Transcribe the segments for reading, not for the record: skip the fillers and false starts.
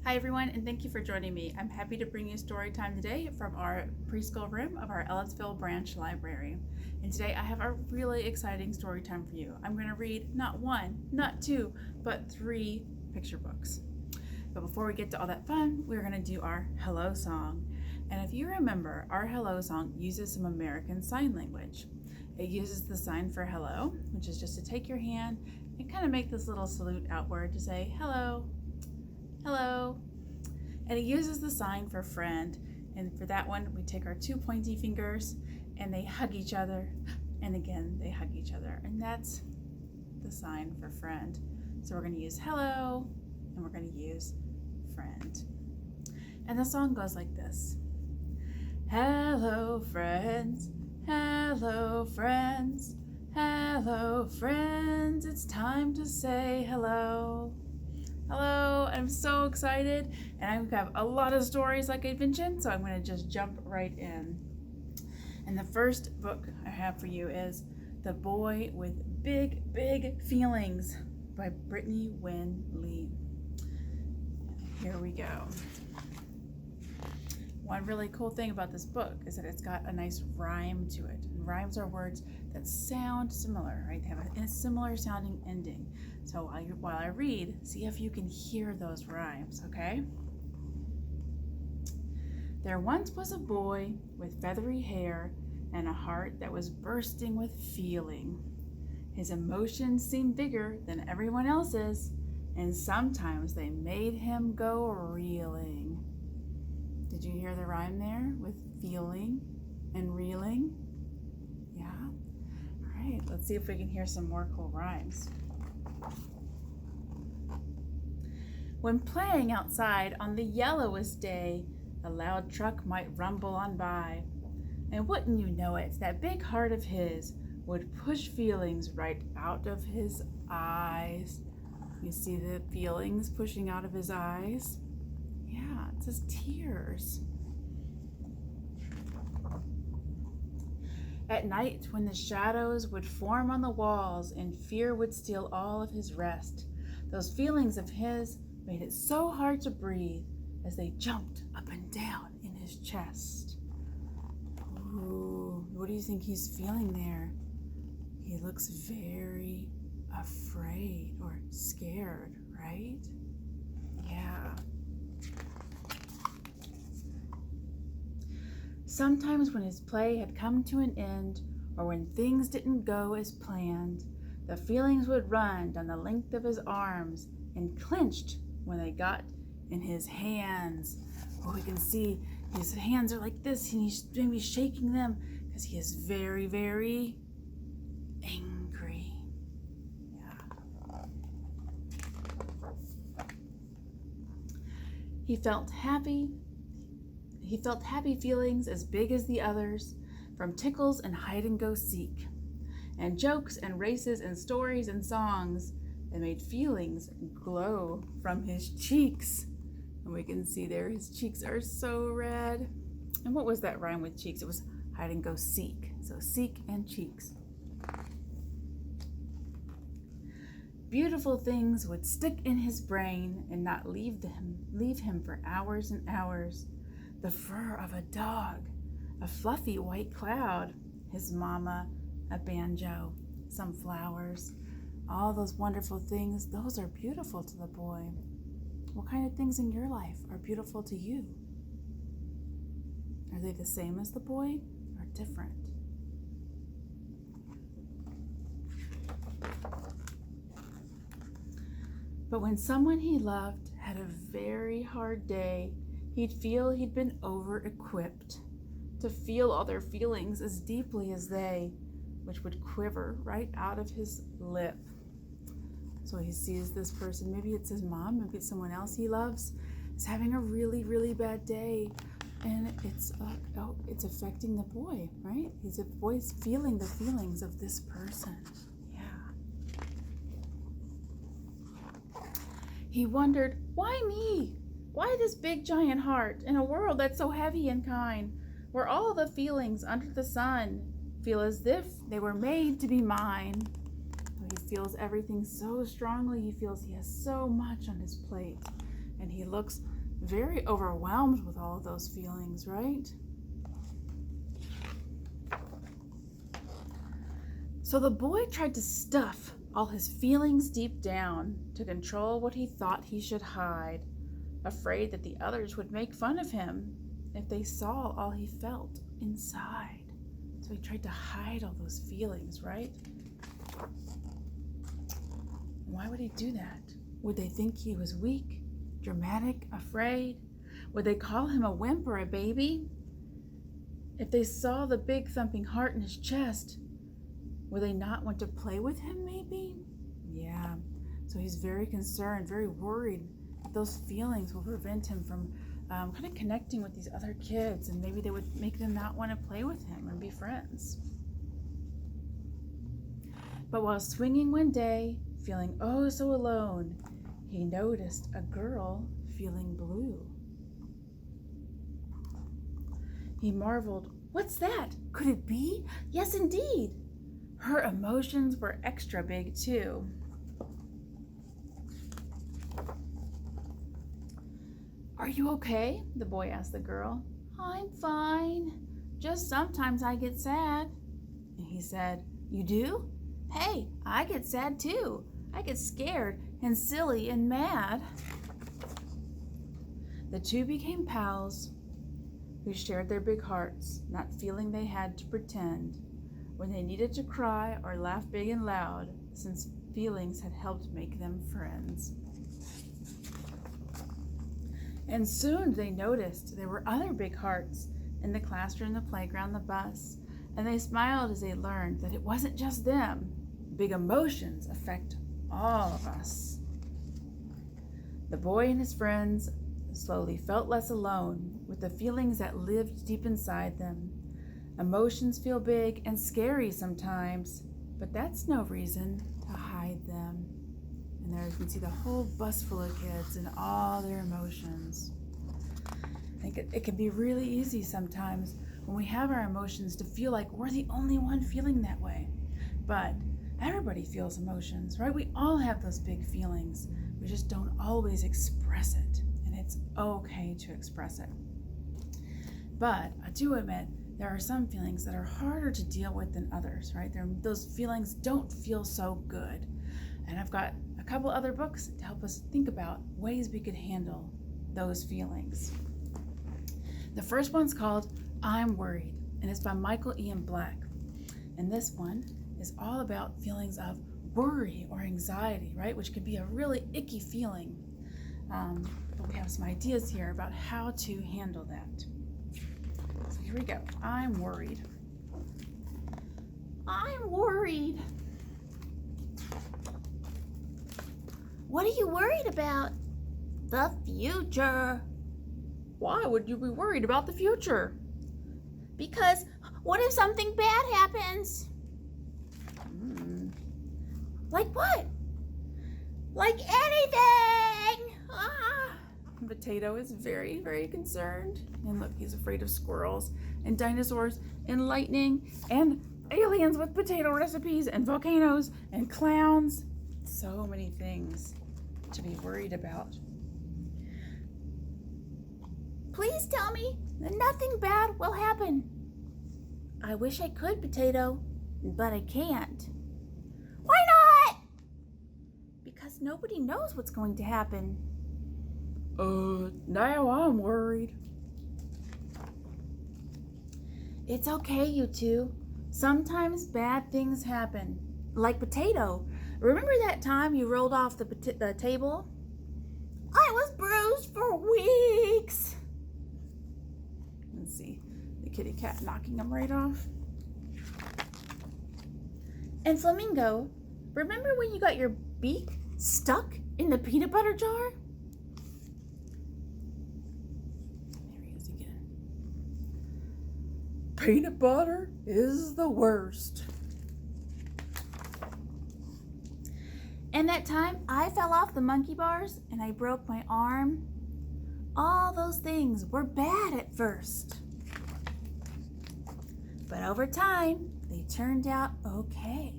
Hi everyone, and thank you for joining me. I'm happy to bring you story time today from our preschool room of our Ellettsville branch library. And today I have a really exciting story time for you. I'm going to read not one, not two, but 3 picture books. But before we get to all that fun, we're going to do our hello song. And if you remember, our hello song uses some American Sign Language. It uses the sign for hello, which is just to take your hand and kind of make this little salute outward to say hello. Hello. And it uses the sign for friend. And for that one, we take our 2 pointy fingers and they hug each other. And again, they hug each other. And that's the sign for friend. So we're going to use hello and we're going to use friend. And the song goes like this. Hello, friends. Hello, friends. Hello, friends. It's time to say hello. Hello, I'm so excited, and I have a lot of stories like I mentioned, so I'm going to just jump right in. And the first book I have for you is The Boy with Big, Big Feelings by Britney Winn Lee. Here we go. One really cool thing about this book is that it's got a nice rhyme to it. And rhymes are words that sound similar, right? They have a similar sounding ending. So while I read, see if you can hear those rhymes, okay? There once was a boy with feathery hair and a heart that was bursting with feeling. His emotions seemed bigger than everyone else's, and sometimes they made him go reeling. Did you hear the rhyme there with feeling and reeling? Yeah? All right, let's see if we can hear some more cool rhymes. When playing outside on the yellowest day, a loud truck might rumble on by. And wouldn't you know it, that big heart of his would push feelings right out of his eyes. You see the feelings pushing out of his eyes? Yeah, it says tears. At night, when the shadows would form on the walls and fear would steal all of his rest, those feelings of his made it so hard to breathe as they jumped up and down in his chest. Ooh, what do you think he's feeling there? He looks very afraid or scared, right? Yeah. Sometimes when his play had come to an end, or when things didn't go as planned, the feelings would run down the length of his arms and clenched when they got in his hands. Oh, we can see his hands are like this, and he's maybe shaking them because he is very, very angry. Yeah. He felt happy feelings as big as the others, from tickles and hide and go seek, and jokes and races and stories and songs that made feelings glow from his cheeks. And we can see there his cheeks are so red. And what was that rhyme with cheeks? It was hide and go seek. So seek and cheeks. Beautiful things would stick in his brain and not leave him for hours and hours. The fur of a dog, a fluffy white cloud, his mama, a banjo, some flowers, all those wonderful things, those are beautiful to the boy. What kind of things in your life are beautiful to you? Are they the same as the boy or different? But when someone he loved had a very hard day, he'd feel he'd been over-equipped to feel all their feelings as deeply as they, which would quiver right out of his lip. So he sees this person, maybe it's his mom, maybe it's someone else he loves, is having a really, really bad day. And it's affecting the boy, right? He's a boy feeling the feelings of this person. Yeah. He wondered, why me? Why this big giant heart in a world that's so heavy and kind, where all the feelings under the sun feel as if they were made to be mine? He feels everything so strongly. He feels he has so much on his plate. And he looks very overwhelmed with all of those feelings, right? So the boy tried to stuff all his feelings deep down to control what he thought he should hide, afraid that the others would make fun of him if they saw all he felt inside. So he tried to hide all those feelings, right? Why would he do that? Would they think he was weak, dramatic, afraid? Would they call him a wimp or a baby? If they saw the big thumping heart in his chest, would they not want to play with him maybe? Yeah, so he's very concerned, very worried that those feelings will prevent him from kind of connecting with these other kids, and maybe they would make them not want to play with him and be friends. But while swinging one day, feeling oh so alone, he noticed a girl feeling blue. He marveled, "What's that? Could it be? Yes, indeed." Her emotions were extra big too. "Are you okay?" the boy asked the girl. "I'm fine. Just sometimes I get sad." And he said, "You do? Hey, I get sad too. I get scared and silly and mad." The two became pals who shared their big hearts, not feeling they had to pretend when they needed to cry or laugh big and loud, since feelings had helped make them friends. And soon they noticed there were other big hearts in the classroom, the playground, the bus, and they smiled as they learned that it wasn't just them. Big emotions affect all of us. The boy and his friends slowly felt less alone with the feelings that lived deep inside them. Emotions feel big and scary sometimes, but that's no reason to hide them. And there you can see the whole bus full of kids and all their emotions. I think it can be really easy sometimes when we have our emotions to feel like we're the only one feeling that way. But everybody feels emotions, right? We all have those big feelings. We just don't always express it, and it's okay to express it. But I do admit there are some feelings that are harder to deal with than others, right? Those feelings don't feel so good. And I've got a couple other books to help us think about ways we could handle those feelings. The first one's called I'm Worried, and it's by Michael Ian Black. And this one is all about feelings of worry or anxiety, right? Which can be a really icky feeling. But we have some ideas here about how to handle that. So here we go. I'm worried. I'm worried. What are you worried about? The future. Why would you be worried about the future? Because what if something bad happens? Like what? Like anything! Potato is very, very concerned. And look, he's afraid of squirrels and dinosaurs and lightning and aliens with potato recipes and volcanoes and clowns. So many things to be worried about. Please tell me that nothing bad will happen. I wish I could, Potato, but I can't. Why not? Because nobody knows what's going to happen. Now I'm worried. It's okay, you two. Sometimes bad things happen. Like Potato. Remember that time you rolled off the table? I was bruised for weeks. Let's see, the kitty cat knocking him right off. And Flamingo, remember when you got your beak stuck in the peanut butter jar? There he is again. Peanut butter is the worst. And that time I fell off the monkey bars and I broke my arm. All those things were bad at first. But over time, they turned out okay.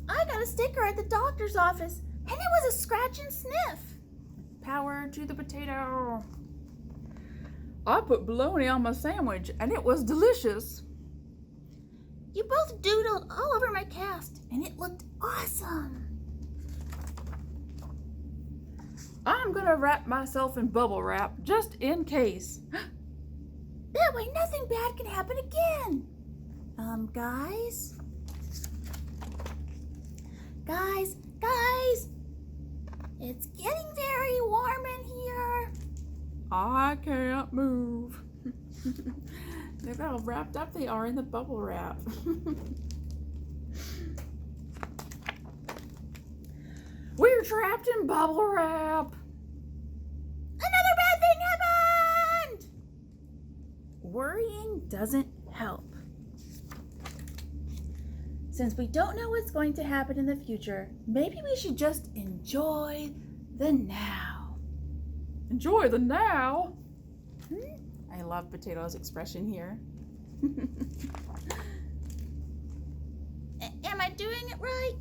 I got a sticker at the doctor's office, and it was a scratch and sniff. Power to the potato. I put bologna on my sandwich and it was delicious. You both doodled all over my cast, and it looked awesome. I'm gonna wrap myself in bubble wrap just in case. That way nothing bad can happen again. Guys? Guys! It's getting very warm in here. I can't move. Look how wrapped up they are in the bubble wrap. We're trapped in bubble wrap. Another bad thing happened! Worrying doesn't help. Since we don't know what's going to happen in the future, maybe we should just enjoy the now. Enjoy the now? I love Potato's expression here. Am I doing it right?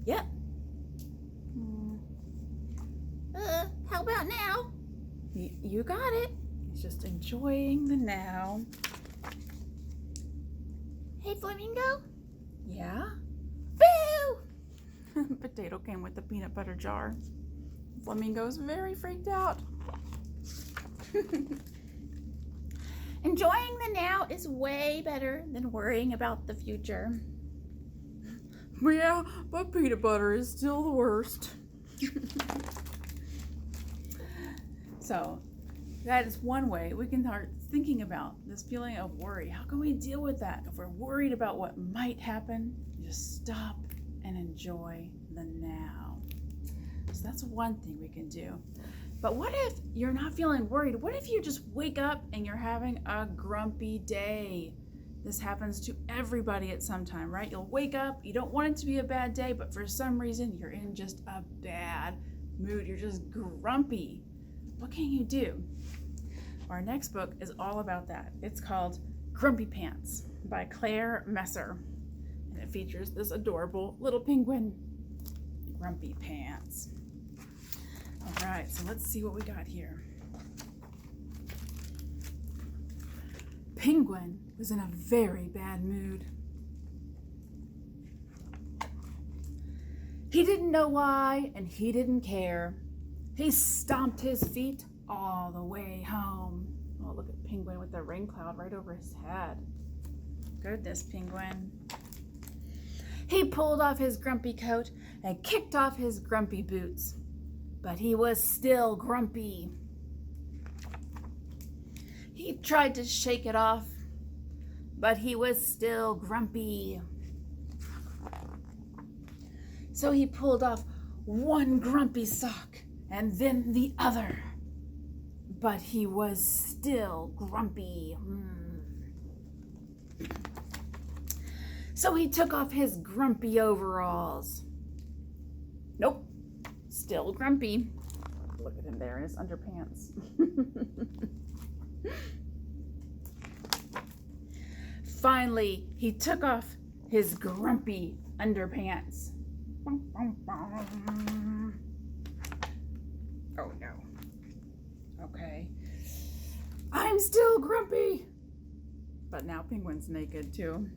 Yep. How about now? You got it. He's just enjoying the now. Hey, Flamingo? Yeah? Boo! Potato came with the peanut butter jar. Flamingo's very freaked out. Enjoying the now is way better than worrying about the future. Yeah, but peanut butter is still the worst. So, that is one way we can start thinking about this feeling of worry. How can we deal with that? If we're worried about what might happen, just stop and enjoy the now. So that's one thing we can do. But what if you're not feeling worried? What if you just wake up and you're having a grumpy day? This happens to everybody at some time, right? You'll wake up, you don't want it to be a bad day, but for some reason you're in just a bad mood. You're just grumpy. What can you do? Our next book is all about that. It's called Grumpy Pants by Claire Messer. And it features this adorable little penguin, Grumpy Pants. All right, so let's see what we got here. Penguin was in a very bad mood. He didn't know why, and he didn't care. He stomped his feet all the way home. Oh, look at Penguin with the rain cloud right over his head. Goodness, Penguin. He pulled off his grumpy coat and kicked off his grumpy boots. But he was still grumpy. He tried to shake it off, but he was still grumpy. So he pulled off one grumpy sock and then the other, but he was still grumpy. So he took off his grumpy overalls. Nope. Still grumpy. Look at him there in his underpants. Finally, he took off his grumpy underpants. Oh no. Okay. I'm still grumpy. But now Penguin's naked too.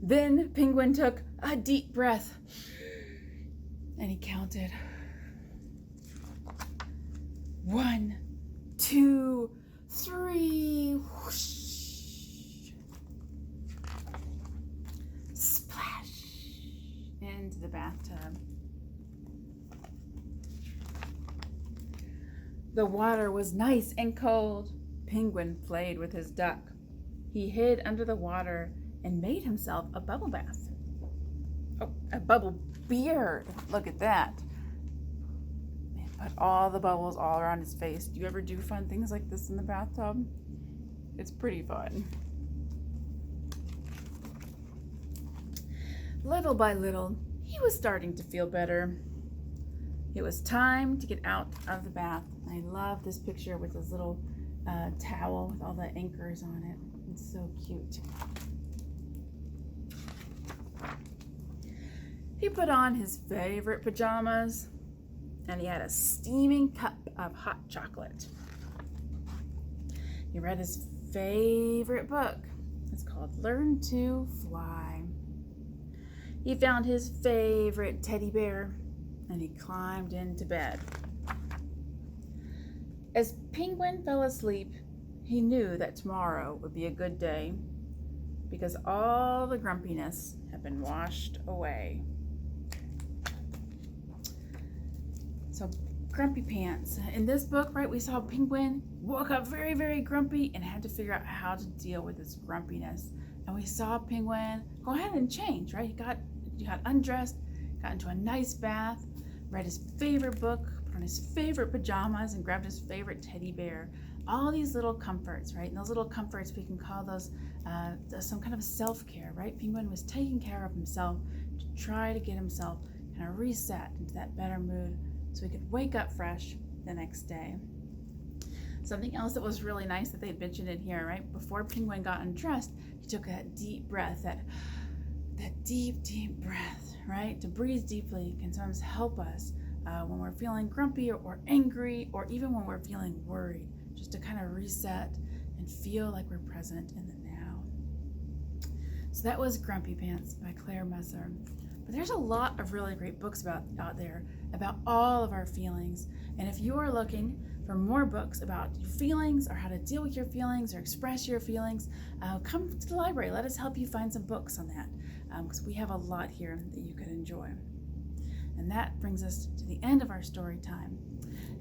Then Penguin took a deep breath and he counted. 1, 2, 3. Whoosh. Splash into the bathtub. The water was nice and cold. Penguin played with his duck. He hid under the water and made himself a bubble bath. Oh, a bubble beard. Look at that. Put all the bubbles all around his face. Do you ever do fun things like this in the bathtub? It's pretty fun. Little by little, he was starting to feel better. It was time to get out of the bath. I love this picture with this little towel with all the anchors on it. It's so cute. He put on his favorite pajamas and he had a steaming cup of hot chocolate. He read his favorite book. It's called Learn to Fly. He found his favorite teddy bear and he climbed into bed. As Penguin fell asleep, he knew that tomorrow would be a good day because all the grumpiness had been washed away. So, Grumpy Pants. In this book, right, we saw Penguin woke up very, very grumpy and had to figure out how to deal with his grumpiness. And we saw Penguin go ahead and change, right? He got undressed, got into a nice bath, read his favorite book, put on his favorite pajamas, and grabbed his favorite teddy bear. All these little comforts, right? And those little comforts, we can call those some kind of self-care, right? Penguin was taking care of himself to try to get himself kind of reset into that better mood so he could wake up fresh the next day. Something else that was really nice that they mentioned in here, right? Before Penguin got undressed, he took that deep breath, that deep, deep breath, right? To breathe deeply can sometimes help us when we're feeling grumpy or angry, or even when we're feeling worried, just to kind of reset and feel like we're present in the now. So that was Grumpy Pants by Claire Messer. But there's a lot of really great books out there about all of our feelings. And if you are looking for more books about your feelings or how to deal with your feelings or express your feelings, come to the library. Let us help you find some books on that, because we have a lot here that you could enjoy. And that brings us to the end of our story time.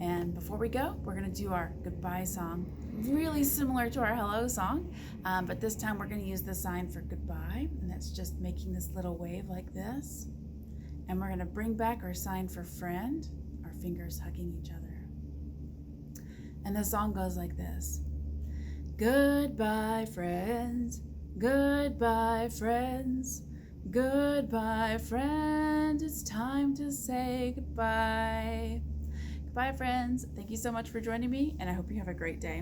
And before we go, we're going to do our goodbye song, really similar to our hello song, but this time we're going to use the sign for goodbye, and that's just making this little wave like this. And we're going to bring back our sign for friend, our fingers hugging each other. And the song goes like this. Goodbye, friends. Goodbye, friends. Goodbye, friend. It's time to say goodbye. Goodbye, friends. Thank you so much for joining me, and I hope you have a great day.